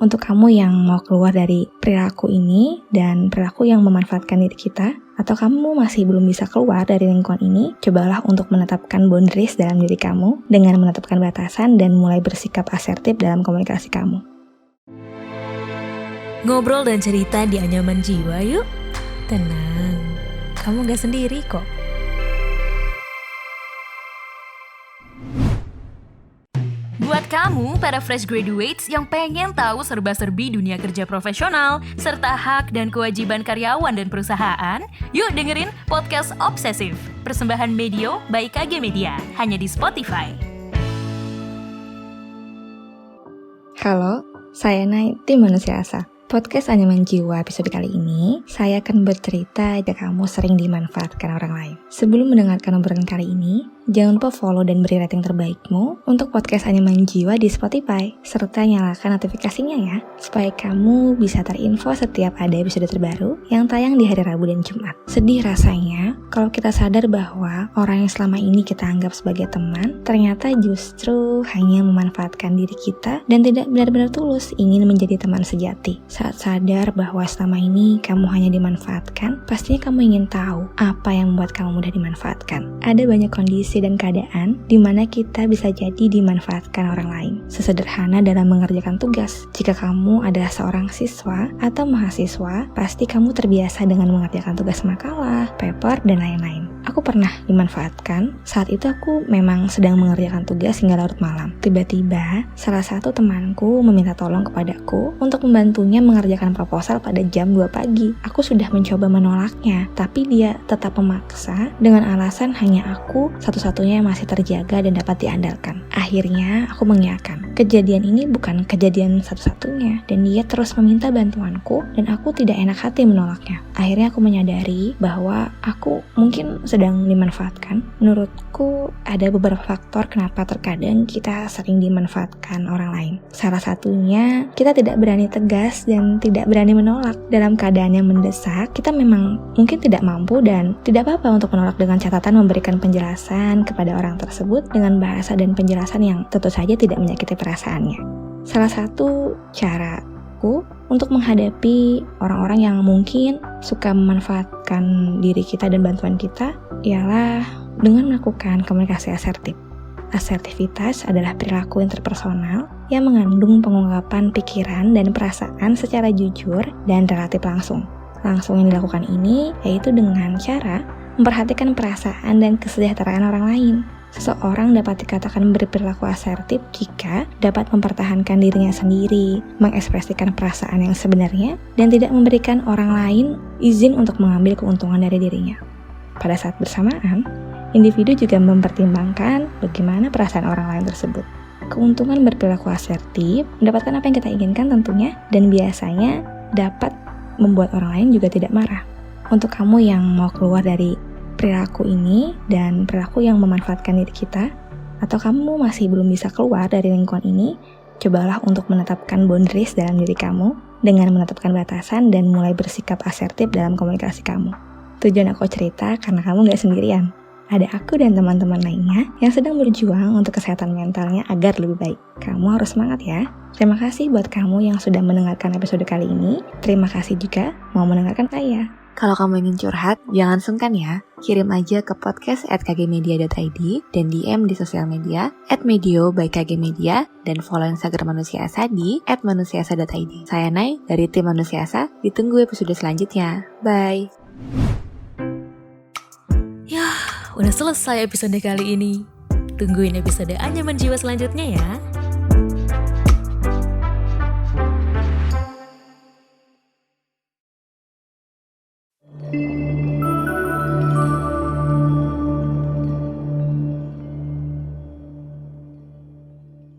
Untuk kamu yang mau keluar dari perilaku ini dan perilaku yang memanfaatkan diri kita, atau kamu masih belum bisa keluar dari lingkungan ini, cobalah untuk menetapkan boundaries dalam diri kamu dengan menetapkan batasan dan mulai bersikap asertif dalam komunikasi kamu. Ngobrol dan cerita di anyaman jiwa yuk. Tenang, kamu gak sendiri kok. Buat kamu, para fresh graduates yang pengen tahu serba-serbi dunia kerja profesional, serta hak dan kewajiban karyawan dan perusahaan, yuk dengerin Podcast Obsesif, persembahan Medio by KG Media, hanya di Spotify. Halo, saya Nay, tim Manusia Asa. Podcast Anyaman Jiwa episode kali ini, saya akan bercerita jika kamu sering dimanfaatkan orang lain. Sebelum mendengarkan obrolan kali ini, jangan lupa follow dan beri rating terbaikmu untuk podcast Anyaman Jiwa di Spotify, serta nyalakan notifikasinya ya, supaya kamu bisa terinfo setiap ada episode terbaru yang tayang di hari Rabu dan Jumat. Sedih rasanya kalau kita sadar bahwa orang yang selama ini kita anggap sebagai teman, ternyata justru hanya memanfaatkan diri kita dan tidak benar-benar tulus ingin menjadi teman sejati. Saat sadar bahwa selama ini kamu hanya dimanfaatkan, pastinya kamu ingin tahu apa yang membuat kamu mudah dimanfaatkan. Ada banyak kondisi dan keadaan di mana kita bisa jadi dimanfaatkan orang lain. Sesederhana dalam mengerjakan tugas. Jika kamu adalah seorang siswa atau mahasiswa, pasti kamu terbiasa dengan mengerjakan tugas makalah, paper, dan lain-lain. Aku pernah dimanfaatkan. Saat itu aku memang sedang mengerjakan tugas hingga larut malam. Tiba-tiba, salah satu temanku meminta tolong kepadaku untuk membantunya mengerjakan proposal pada jam 2 pagi. Aku sudah mencoba menolaknya, tapi dia tetap memaksa dengan alasan hanya aku satu-satunya yang masih terjaga dan dapat diandalkan. Akhirnya, aku mengiyakan. Kejadian ini bukan kejadian satu-satunya, dan dia terus meminta bantuanku, dan aku tidak enak hati menolaknya. Akhirnya aku menyadari bahwa aku mungkin sedang dimanfaatkan. Menurutku, ada beberapa faktor kenapa terkadang kita sering dimanfaatkan orang lain. Salah satunya, kita tidak berani tegas dan tidak berani menolak. Dalam keadaan yang mendesak, kita memang mungkin tidak mampu dan tidak apa-apa untuk menolak dengan catatan memberikan penjelasan kepada orang tersebut dengan bahasa dan penjelasan yang tentu saja tidak menyakiti perasaannya. Salah satu caraku untuk menghadapi orang-orang yang mungkin suka memanfaatkan diri kita dan bantuan kita ialah dengan melakukan komunikasi asertif. Asertivitas adalah perilaku interpersonal yang mengandung pengungkapan pikiran dan perasaan secara jujur dan relatif langsung. Langsung yang dilakukan ini yaitu dengan cara memperhatikan perasaan dan kesejahteraan orang lain. Seseorang dapat dikatakan berperilaku asertif jika dapat mempertahankan dirinya sendiri, mengekspresikan perasaan yang sebenarnya, dan tidak memberikan orang lain izin untuk mengambil keuntungan dari dirinya. Pada saat bersamaan, individu juga mempertimbangkan bagaimana perasaan orang lain tersebut. Keuntungan berperilaku asertif mendapatkan apa yang kita inginkan tentunya, dan biasanya dapat membuat orang lain juga tidak marah. Untuk kamu yang mau keluar dari perilaku ini dan perilaku yang memanfaatkan diri kita, atau kamu masih belum bisa keluar dari lingkungan ini, cobalah untuk menetapkan boundaries dalam diri kamu dengan menetapkan batasan dan mulai bersikap asertif dalam komunikasi kamu. Tujuan aku cerita karena kamu gak sendirian. Ada aku dan teman-teman lainnya yang sedang berjuang untuk kesehatan mentalnya agar lebih baik. Kamu harus semangat ya. Terima kasih buat kamu yang sudah mendengarkan episode kali ini. Terima kasih juga mau mendengarkan saya. Kalau kamu ingin curhat, jangan sungkan ya. Kirim aja ke podcast@kgmedia.id dan DM di sosial media @medio by KG Media dan follow Instagram Manusia Asa di @manusiaasa.id. Saya Nay dari tim Manusia Asa. Ditunggu episode selanjutnya. Bye. Yah, udah selesai episode kali ini. Tungguin episode Anyaman Jiwa selanjutnya ya.